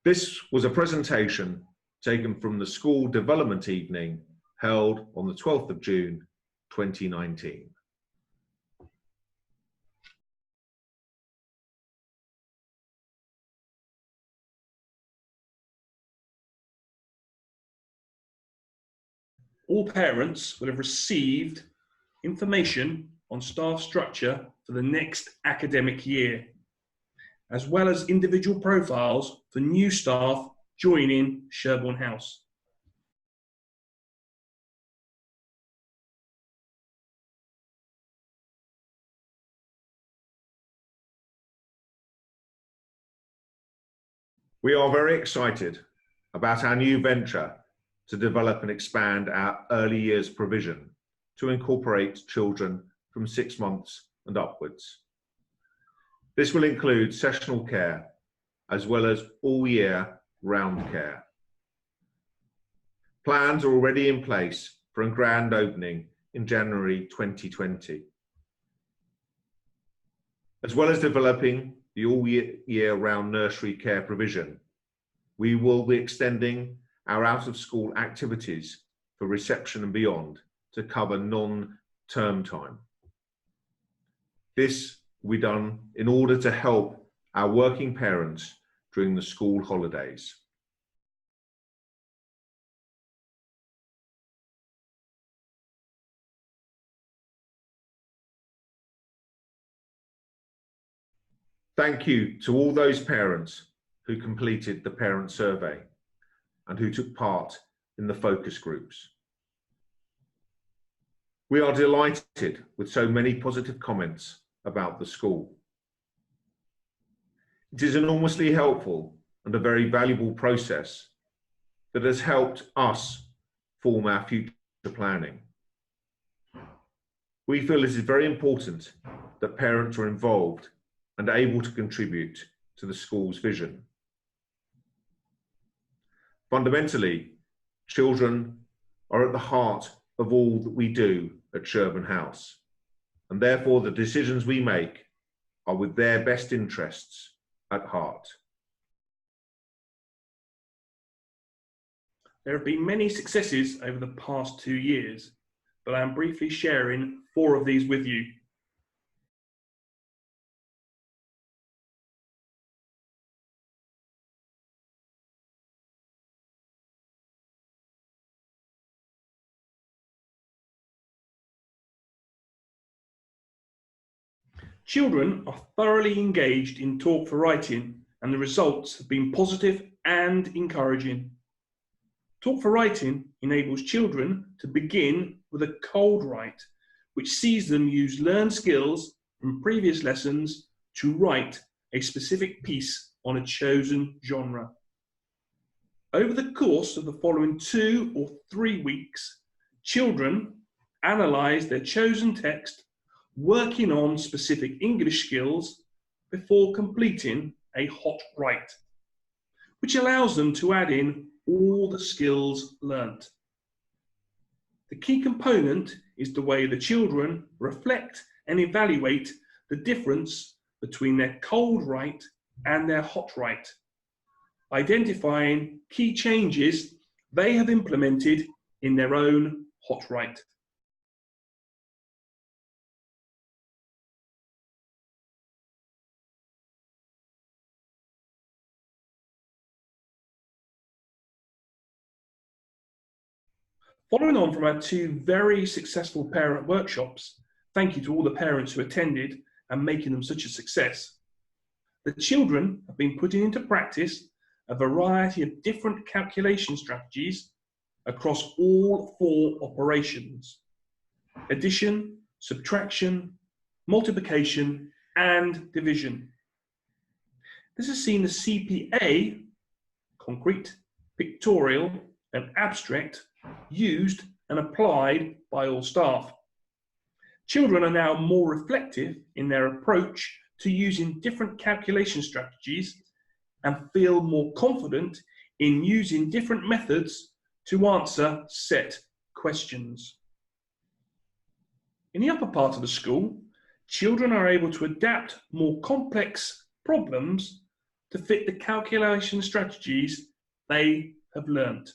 This was a presentation taken from the school development evening held on the 12th of June 2019. All parents will have received information on staff structure for the next academic year, as well as individual profiles for new staff joining Sherborne House. We are very excited about our new venture to develop and expand our early years provision to incorporate children from 6 months and upwards. This will include sessional care as well as all year round care. Plans are already in place for a grand opening in January 2020. As well as developing the all year round nursery care provision, we will be extending our out of school activities for reception and beyond to cover non-term time. This will be done in order to help our working parents during the school holidays. Thank you to all those parents who completed the parent survey and who took part in the focus groups. We are delighted with so many positive comments about the school. It is enormously helpful and a very valuable process that has helped us form our future planning. We feel it is very important that parents are involved and able to contribute to the school's vision. Fundamentally, children are at the heart of all that we do at Sherborne House, and therefore the decisions we make are with their best interests at heart. There have been many successes over the past 2 years, but I am briefly sharing 4 of these with you. Children are thoroughly engaged in Talk for Writing, and the results have been positive and encouraging. Talk for Writing enables children to begin with a cold write, which sees them use learned skills from previous lessons to write a specific piece on a chosen genre. Over the course of the following 2 or 3 weeks, children analyse their chosen text, working on specific English skills before completing a hot write, which allows them to add in all the skills learnt. The key component is the way the children reflect and evaluate the difference between their cold write and their hot write, identifying key changes they have implemented in their own hot write. Following on from our 2 very successful parent workshops, thank you to all the parents who attended and making them such a success. The children have been putting into practice a variety of different calculation strategies across all 4 operations: addition, subtraction, multiplication, and division. This has seen the CPA, concrete, pictorial, and abstract, used and applied by all staff. Children are now more reflective in their approach to using different calculation strategies and feel more confident in using different methods to answer set questions. In the upper part of the school, children are able to adapt more complex problems to fit the calculation strategies they have learnt.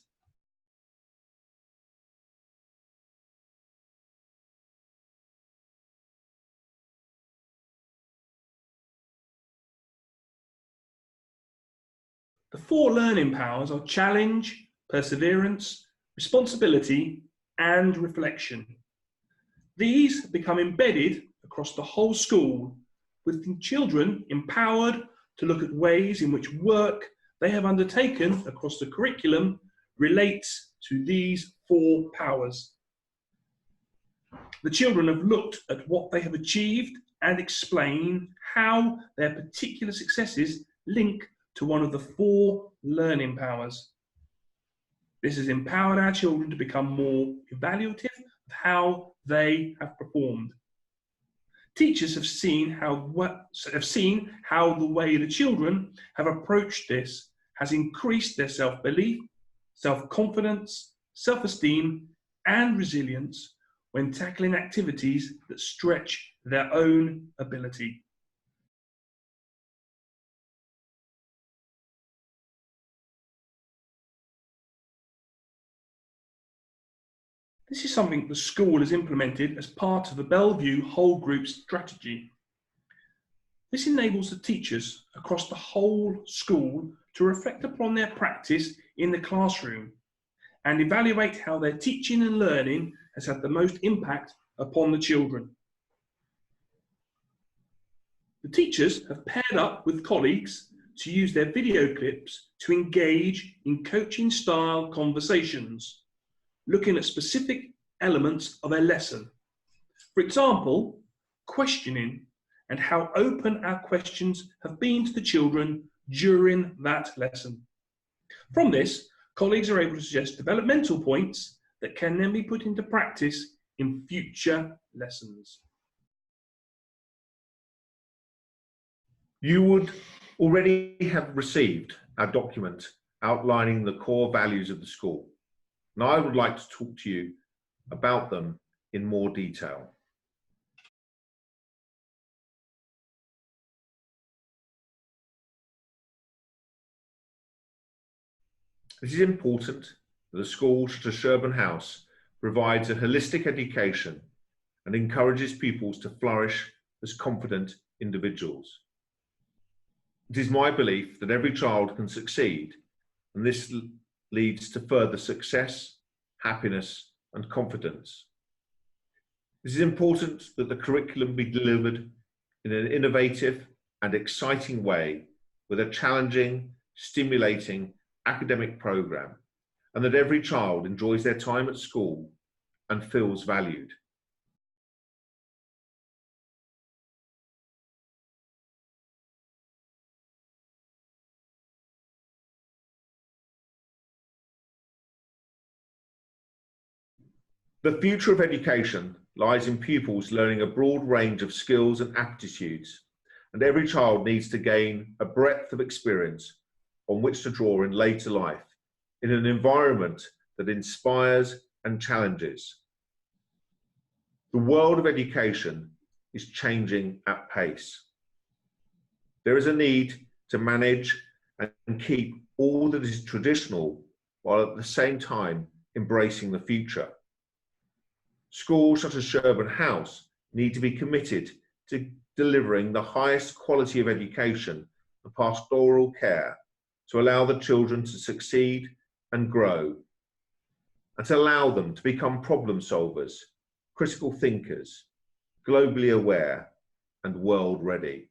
The 4 learning powers are challenge, perseverance, responsibility, and reflection. These become embedded across the whole school, with the children empowered to look at ways in which work they have undertaken across the curriculum relates to these 4 powers. The children have looked at what they have achieved and explain how their particular successes link to one of the 4 learning powers. This has empowered our children to become more evaluative of how they have performed. Teachers have seen how the way the children have approached this has increased their self-belief, self-confidence, self-esteem, and resilience when tackling activities that stretch their own ability. This is something the school has implemented as part of the Bellevue Whole Group strategy. This enables the teachers across the whole school to reflect upon their practice in the classroom and evaluate how their teaching and learning has had the most impact upon the children. The teachers have paired up with colleagues to use their video clips to engage in coaching style conversations, looking at specific elements of a lesson. For example, questioning and how open our questions have been to the children during that lesson. From this, colleagues are able to suggest developmental points that can then be put into practice in future lessons. You would already have received our document outlining the core values of the school, and I would like to talk to you about them in more detail. It is important that a school such as Sherborne House provides a holistic education and encourages pupils to flourish as confident individuals. It is my belief that every child can succeed, and this leads to further success, happiness, and confidence. It is important that the curriculum be delivered in an innovative and exciting way with a challenging, stimulating academic program, and that every child enjoys their time at school and feels valued. The future of education lies in pupils learning a broad range of skills and aptitudes, and every child needs to gain a breadth of experience on which to draw in later life in an environment that inspires and challenges. The world of education is changing at pace. There is a need to manage and keep all that is traditional while at the same time embracing the future. Schools such as Sherborne House need to be committed to delivering the highest quality of education and pastoral care to allow the children to succeed and grow, and to allow them to become problem solvers, critical thinkers, globally aware, and world ready.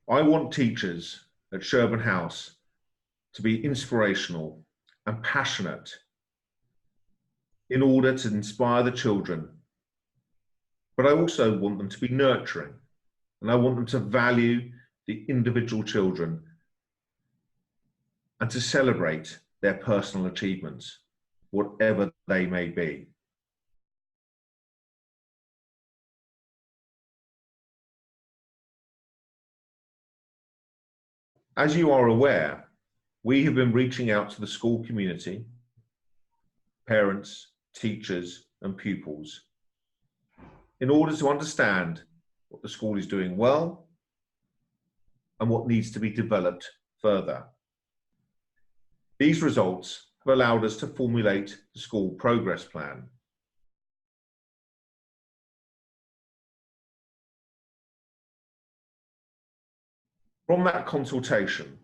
I want teachers at Sherborne House to be inspirational and passionate in order to inspire the children. But I also want them to be nurturing, and I want them to value the individual children and to celebrate their personal achievements, whatever they may be. As you are aware, we have been reaching out to the school community, parents, teachers, and pupils in order to understand what the school is doing well and what needs to be developed further. These results have allowed us to formulate the school progress plan. From that consultation,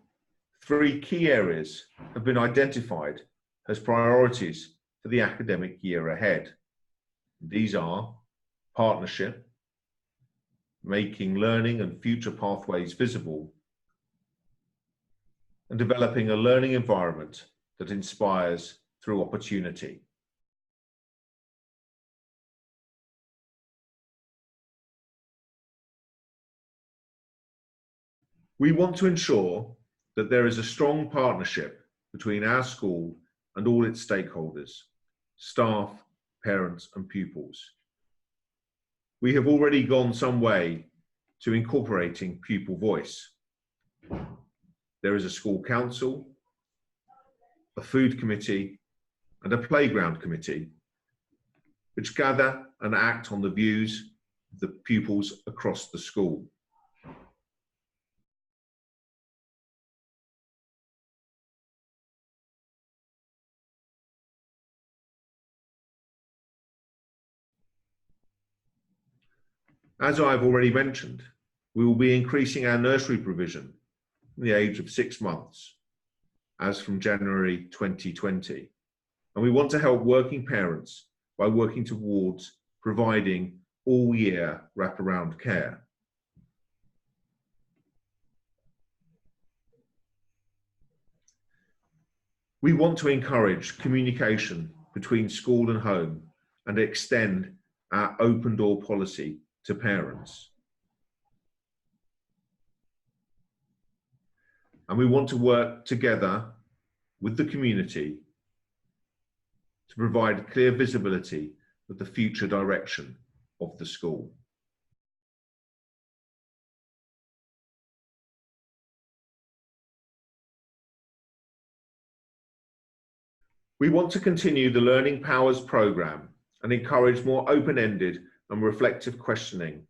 3 key areas have been identified as priorities for the academic year ahead. These are partnership, making learning and future pathways visible, and developing a learning environment that inspires through opportunity. We want to ensure that there is a strong partnership between our school and all its stakeholders, staff, parents, and pupils. We have already gone some way to incorporating pupil voice. There is a school council, a food committee, and a playground committee, which gather and act on the views of the pupils across the school. As I've already mentioned, we will be increasing our nursery provision from the age of 6 months, as from January 2020. And we want to help working parents by working towards providing all-year wraparound care. We want to encourage communication between school and home and extend our open door policy to parents. And we want to work together with the community to provide clear visibility of the future direction of the school. We want to continue the Learning Powers programme and encourage more open-ended and reflective questioning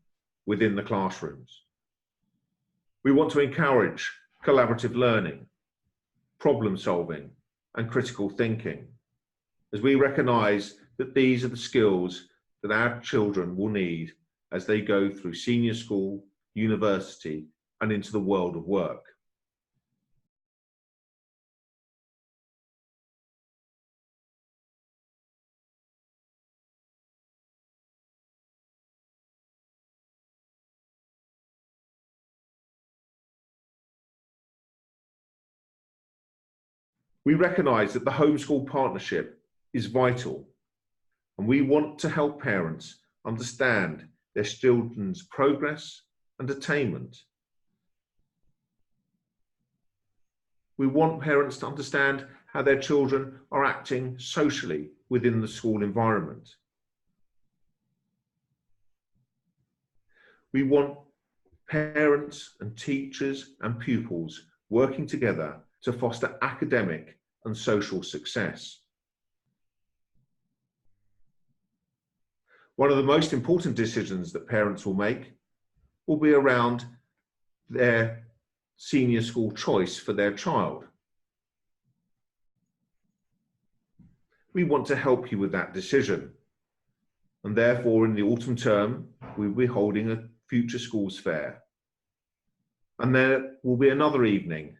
within the classrooms. We want to encourage collaborative learning, problem solving, and critical thinking, as we recognise that these are the skills that our children will need as they go through senior school, university, and into the world of work. We recognise that the homeschool partnership is vital, and we want to help parents understand their children's progress and attainment. We want parents to understand how their children are acting socially within the school environment. We want parents and teachers and pupils working together to foster academic and social success. One of the most important decisions that parents will make will be around their senior school choice for their child. We want to help you with that decision, and therefore in the autumn term we will be holding a Future Schools Fair, and there will be another evening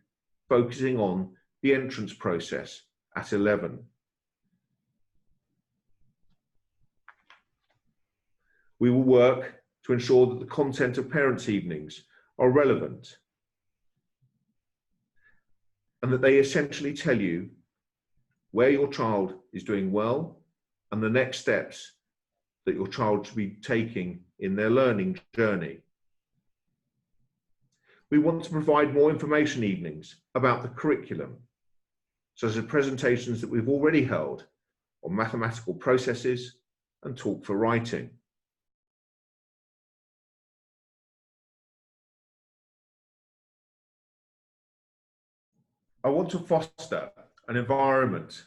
focusing on the entrance process at 11. We will work to ensure that the content of parents' evenings are relevant and that they essentially tell you where your child is doing well and the next steps that your child should be taking in their learning journey. We want to provide more information evenings about the curriculum, such as presentations that we've already held on mathematical processes and Talk for Writing. I want to foster an environment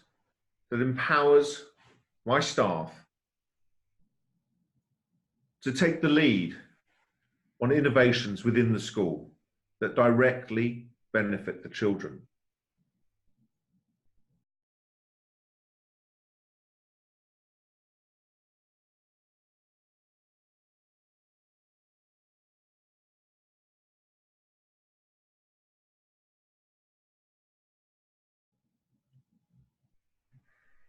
that empowers my staff to take the lead on innovations within the school that directly benefit the children.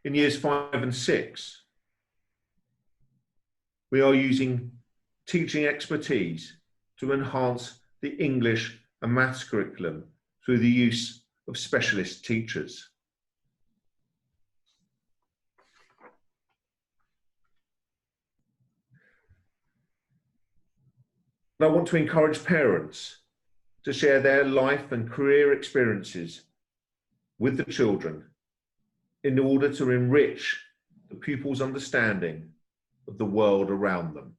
In years 5 and 6, we are using teaching expertise to enhance the English and maths curriculum through the use of specialist teachers. And I want to encourage parents to share their life and career experiences with the children in order to enrich the pupils' understanding of the world around them.